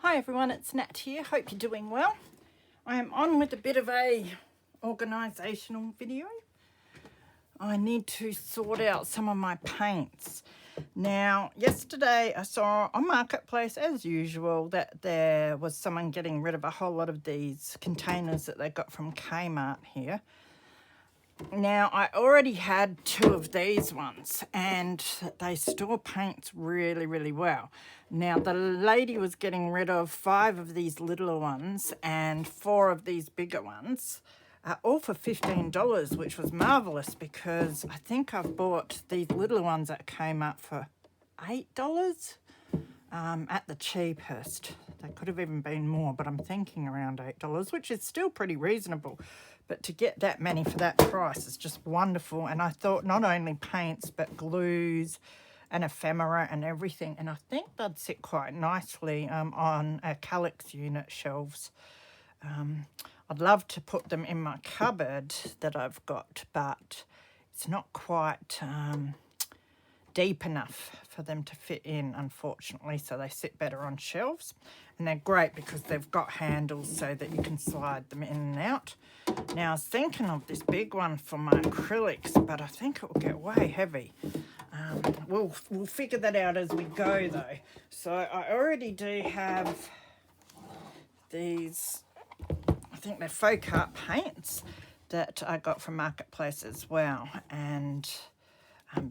Hi everyone, it's Nat here. Hope you're doing well. I am on with a bit of a organisational video. I need to sort out some of my paints. Now, yesterday I saw on Marketplace, as usual, that there was someone getting rid of a whole lot of these containers that they got from Kmart here. Now, I already had 2 of these ones and they store paints really, really well. Now, the lady was getting rid of 5 of these littler ones and 4 of these bigger ones, all for $15, which was marvellous because I think I've bought these littler ones that came up for $8 at the cheapest. They could have even been more, but I'm thinking around $8, which is still pretty reasonable. But to get that many for that price is just wonderful. And I thought not only paints, but glues and ephemera and everything. And I think they'd sit quite nicely on Acrylic's unit shelves. I'd love to put them in my cupboard that I've got, but it's not quite deep enough for them to fit in, unfortunately, so they sit better on shelves. And they're great because they've got handles so that you can slide them in and out. Now, I was thinking of this big one for my acrylics, but I think it will get way heavy. We'll figure that out as we go, though. So I already do have these, I think they're faux art paints that I got from Marketplace as well, and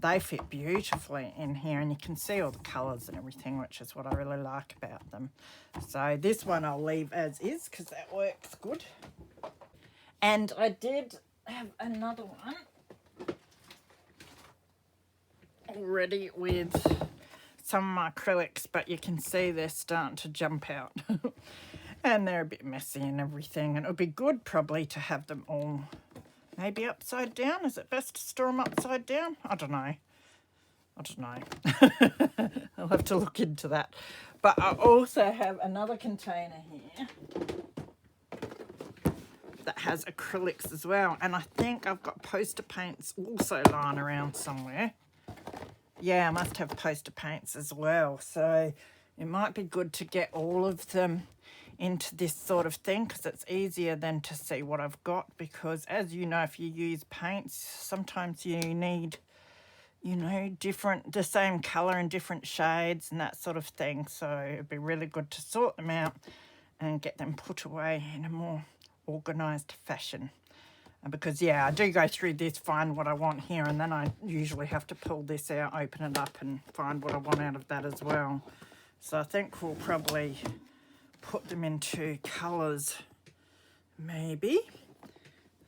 they fit beautifully in here, and you can see all the colours and everything, which is what I really like about them. So this one I'll leave as is because that works good. And I did have another one already with some of my acrylics, but you can see they're starting to jump out. And they're a bit messy and everything, and it would be good probably to have them all maybe upside down. Is it best to store them upside down? I don't know. I'll have to look into that. But I also have another container here that has acrylics as well. And I think I've got poster paints also lying around somewhere. Yeah, I must have poster paints as well. So it might be good to get all of them into this sort of thing because it's easier than to see what I've got, because as you know, if you use paints, sometimes you need, you know, the same colour in different shades and that sort of thing. So it'd be really good to sort them out and get them put away in a more organised fashion. Because yeah, I do go through this, find what I want here, and then I usually have to pull this out, open it up and find what I want out of that as well. So I think we'll probably put them into colours maybe.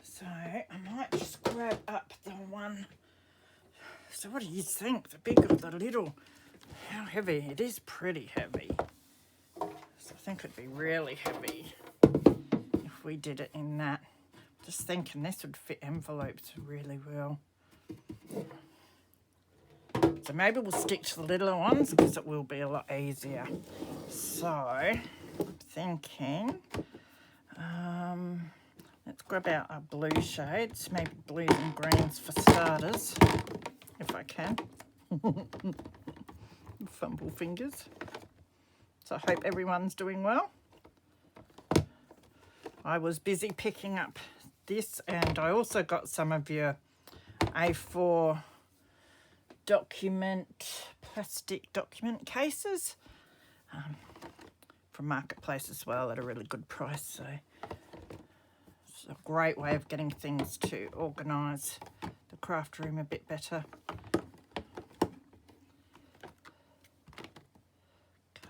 So I might just grab up the one. So what do you think? The big or the little? How heavy? It is pretty heavy. So I think it'd be really heavy if we did it in that. Just thinking this would fit envelopes really well. So maybe we'll stick to the littler ones because it will be a lot easier. So I'm thinking, let's grab out our blue shades, maybe blues and greens for starters, if I can. Fumble fingers. So I hope everyone's doing well. I was busy picking up this, and I also got some of your A4 plastic document cases from Marketplace as well at a really good price. So it's a great way of getting things to organise the craft room a bit better.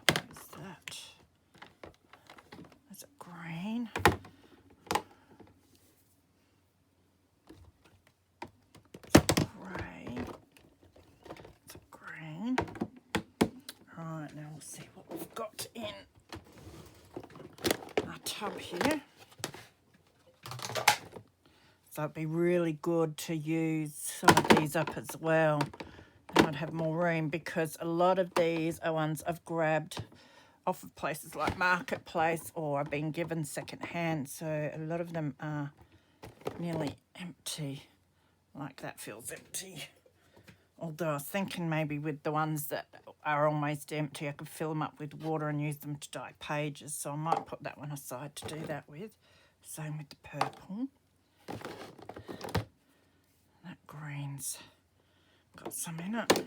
What is that? There's a green. Now we'll see what we've got in our tub here. So it'd be really good to use some of these up as well. Then I'd have more room, because a lot of these are ones I've grabbed off of places like Marketplace or I've been given second hand. So a lot of them are nearly empty. Like that feels empty. Although I was thinking maybe with the ones that are almost empty. I could fill them up with water and use them to dye pages, so I might put that one aside to do that with. Same with the purple. That green's got some in it.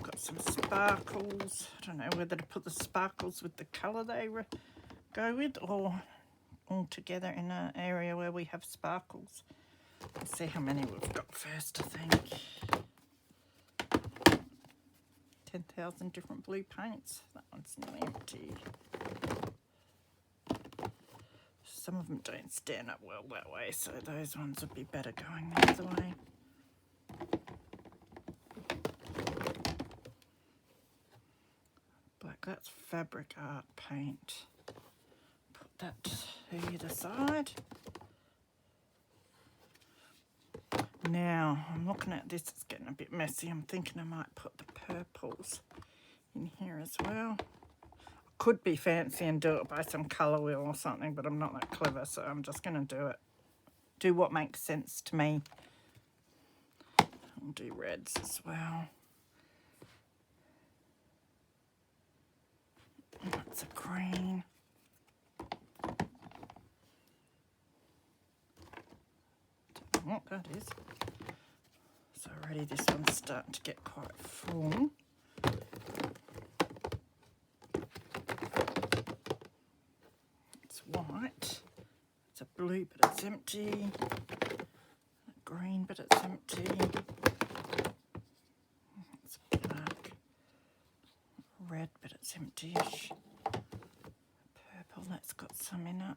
Got some sparkles. I don't know whether to put the sparkles with the colour they go with, or all together in an area where we have sparkles. Let's see how many we've got first, I think. 10,000 different blue paints. That one's nearly empty. Some of them don't stand up well that way, so those ones would be better going the other way. Black, that's fabric art paint. Put that to either side. Now, I'm looking at this, it's getting a bit messy. I'm thinking I might put the purples in here as well. Could be fancy and do it by some colour wheel or something, but I'm not that clever, so I'm just going to do it. Do what makes sense to me. I'll do reds as well. That's a green. Don't know what that is. So already this one's starting to get quite full. White, it's a blue but it's empty, a green but it's empty, it's black, red but it's empty-ish, purple that's got some in it,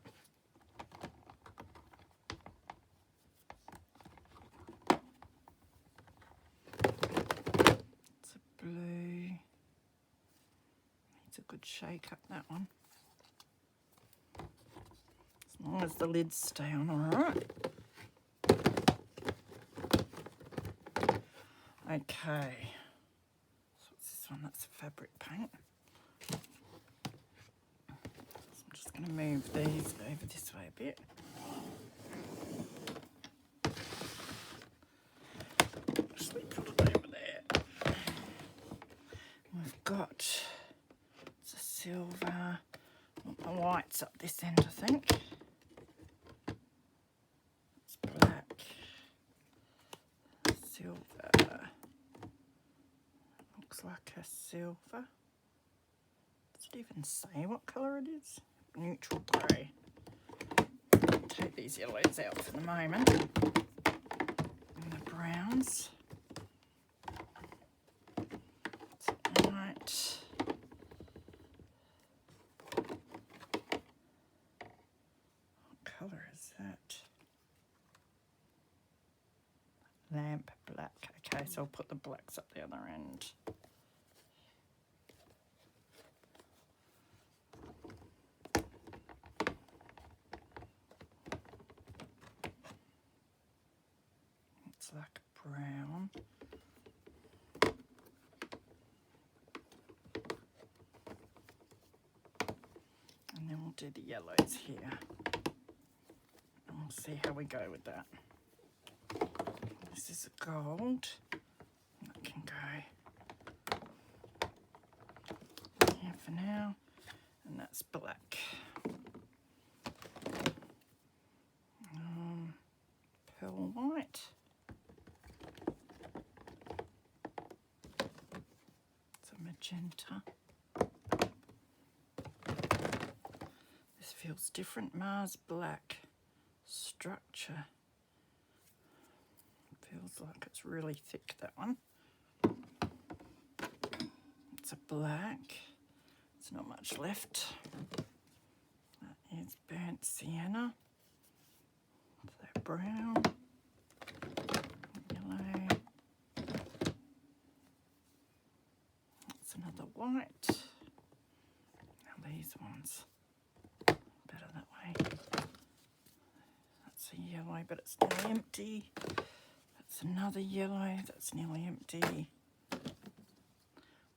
it's a blue, needs a good shake up that one. As long as the lids stay on, all right. Okay. So what's this one? That's a fabric paint. So I'm just going to move these over this way a bit. Actually put it over there. We've got, it's a silver. The white's up this end, I think. Like a silver. Does it even say what colour it is? Neutral grey. Take these yellows out for the moment. And the browns. It's white. What colour is that? Lamp black. Okay, so I'll put the blacks up the other end. Like a brown. And then we'll do the yellows here. And we'll see how we go with that. This is a gold. That can go here for now. And that's black. Pearl white. Magenta. This feels different. Mars black structure. Feels like it's really thick, that one. It's a black. There's not much left. That is burnt sienna. So brown. Yellow. Another white. Now these ones, better that way. That's a yellow, but it's nearly empty. That's another yellow, that's nearly empty.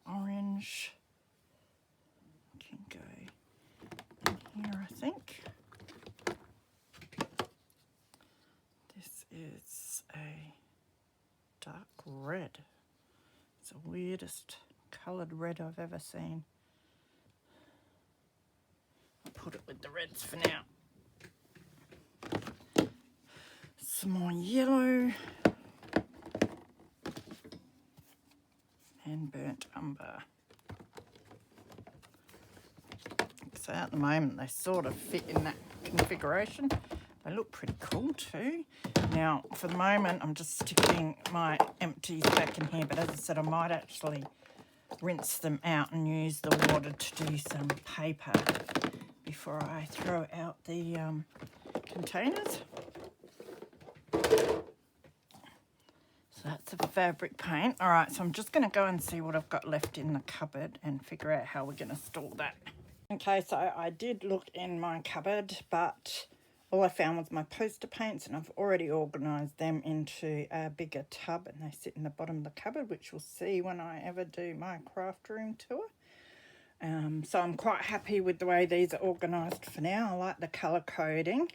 Orange can go in here, I think. This is a dark red. It's the weirdest coloured red I've ever seen. I'll put it with the reds for now. Some more yellow. And burnt umber. So at the moment they sort of fit in that configuration. They look pretty cool too. Now for the moment I'm just sticking my empties back in here, but as I said, I might actually rinse them out and use the water to do some paper before I throw out the containers. So that's a fabric paint. All right, so I'm just going to go and see what I've got left in the cupboard and figure out how we're going to store that. Okay, so I did look in my cupboard, but all I found was my poster paints, and I've already organised them into a bigger tub, and they sit in the bottom of the cupboard, which we'll see when I ever do my craft room tour. So I'm quite happy with the way these are organised for now. I like the colour coding.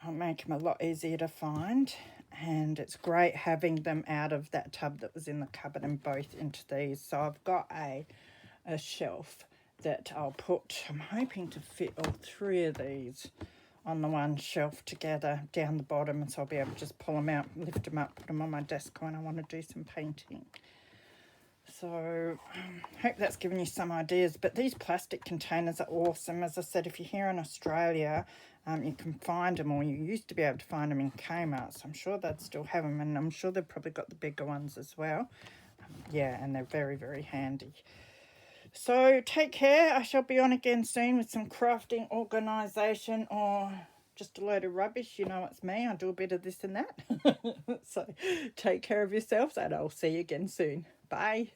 I'll make them a lot easier to find, and it's great having them out of that tub that was in the cupboard and both into these. So I've got a shelf that I'll put, I'm hoping to fit all three of these on the one shelf together down the bottom, and so I'll be able to just pull them out, lift them up, put them on my desk when I want to do some painting. So hope that's given you some ideas, but these plastic containers are awesome. As I said, if you're here in Australia, you can find them, or you used to be able to find them in Kmart, so I'm sure they'd still have them, and I'm sure they've probably got the bigger ones as well. Yeah, and they're very, very handy. So take care. I shall be on again soon with some crafting, organisation, or just a load of rubbish. You know it's me. I do a bit of this and that. So take care of yourselves, and I'll see you again soon. Bye.